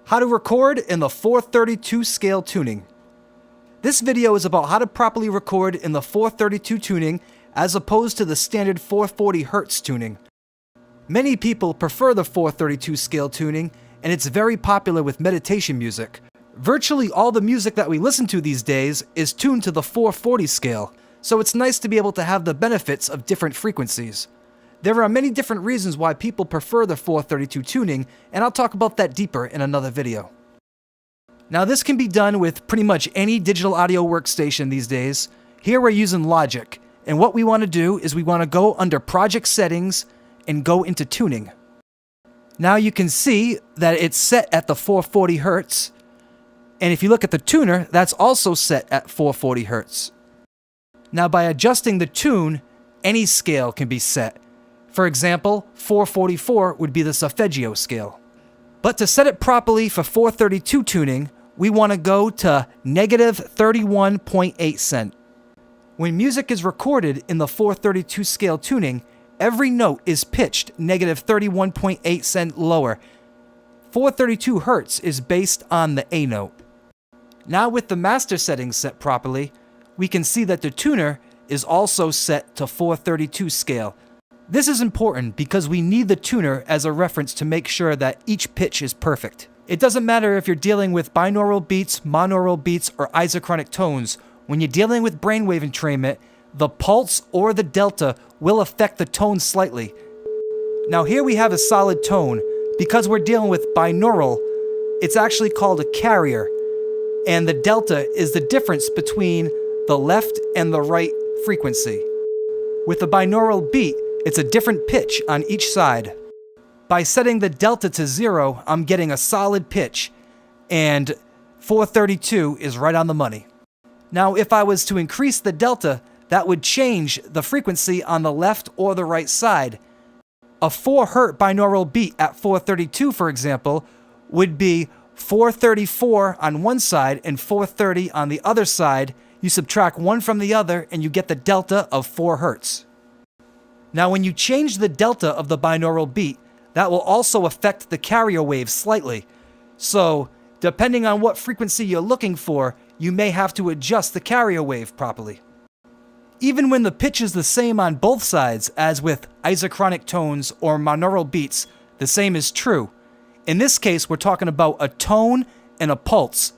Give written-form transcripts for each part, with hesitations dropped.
How to record in the 432 scale tuning. This video is about how to properly record in the 432 tuning as opposed to the standard 440 Hz tuning. Many people prefer the 432 scale tuning, and it's very popular with meditation music. Virtually all the music that we listen to these days is tuned to the 440 scale, so it's nice to be able to have the benefits of different frequencies. There are many different reasons why people prefer the 432 tuning, and I'll talk about that deeper in another video. Now this can be done with pretty much any digital audio workstation these days. Here we're using Logic, and what we want to do is we want to go under Project Settings and go into Tuning. Now you can see that it's set at the 440 Hz, and if you look at the tuner, that's also set at 440 Hz. Now by adjusting the tune, any scale can be set. For example, 444 would be the solfeggio scale. But to set it properly for 432 tuning, we want to go to -31.8 cent. When music is recorded in the 432 scale tuning, every note is pitched -31.8 cent lower. 432 Hz is based on the A note. Now with the master settings set properly, we can see that the tuner is also set to 432 scale. This is important because we need the tuner as a reference to make sure that each pitch is perfect. It doesn't matter if you're dealing with binaural beats, monaural beats, or isochronic tones. When you're dealing with brainwave entrainment, the pulse or the delta will affect the tone slightly. Now here we have a solid tone. Because we're dealing with binaural, it's actually called a carrier, and the delta is the difference between the left and the right frequency. With a binaural beat, it's a different pitch on each side. By setting the delta to 0, I'm getting a solid pitch, and 432 is right on the money. Now, if I was to increase the delta, that would change the frequency on the left or the right side. A 4 Hz binaural beat at 432, for example, would be 434 on one side and 430 on the other side. You subtract one from the other, and you get the delta of 4 Hz. Now when you change the delta of the binaural beat, that will also affect the carrier wave slightly. So, depending on what frequency you're looking for, you may have to adjust the carrier wave properly. Even when the pitch is the same on both sides, as with isochronic tones or monaural beats, the same is true. In this case, we're talking about a tone and a pulse.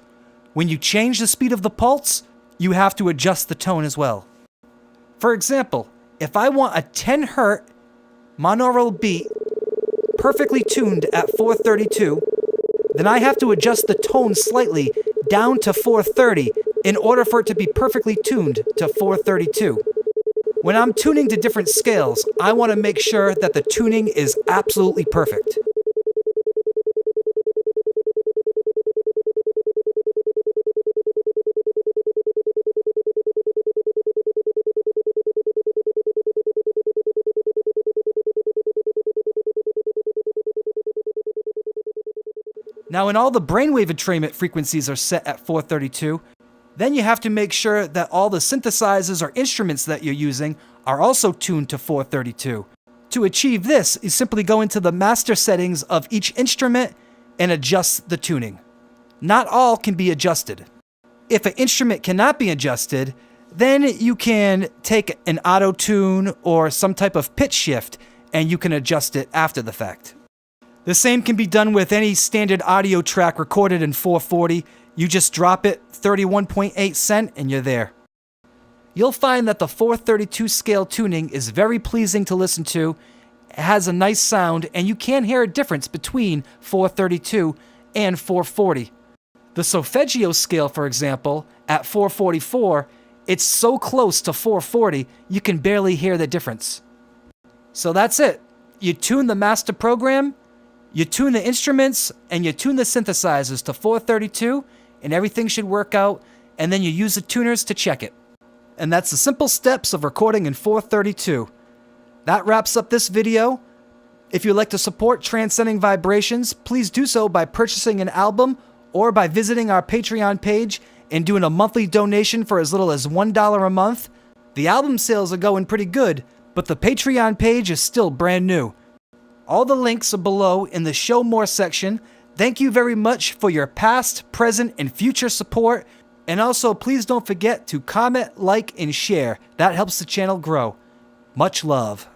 When you change the speed of the pulse, you have to adjust the tone as well. For example, if I want a 10 Hz monaural beat perfectly tuned at 432, then I have to adjust the tone slightly down to 430 in order for it to be perfectly tuned to 432. When I'm tuning to different scales, I want to make sure that the tuning is absolutely perfect. Now when all the brainwave entrainment frequencies are set at 432, then you have to make sure that all the synthesizers or instruments that you're using are also tuned to 432. To achieve this, you simply go into the master settings of each instrument and adjust the tuning. Not all can be adjusted. If an instrument cannot be adjusted, then you can take an auto tune or some type of pitch shift and you can adjust it after the fact. The same can be done with any standard audio track recorded in 440. You just drop it 31.8 cent and you're there. You'll find that the 432 scale tuning is very pleasing to listen to. It has a nice sound, and you can hear a difference between 432 and 440. The solfeggio scale, for example, at 444, it's so close to 440 you can barely hear the difference. So that's it. You tune the master program, you tune the instruments, and you tune the synthesizers to 432, and everything should work out, and then you use the tuners to check it. And that's the simple steps of recording in 432. That wraps up this video. If you'd like to support Transcending Vibrations, please do so by purchasing an album or by visiting our Patreon page and doing a monthly donation for as little as $1 a month. The album sales are going pretty good, but the Patreon page is still brand new. All the links are below in the Show More section. Thank you very much for your past, present, and future support. And also, please don't forget to comment, like, and share. That helps the channel grow. Much love.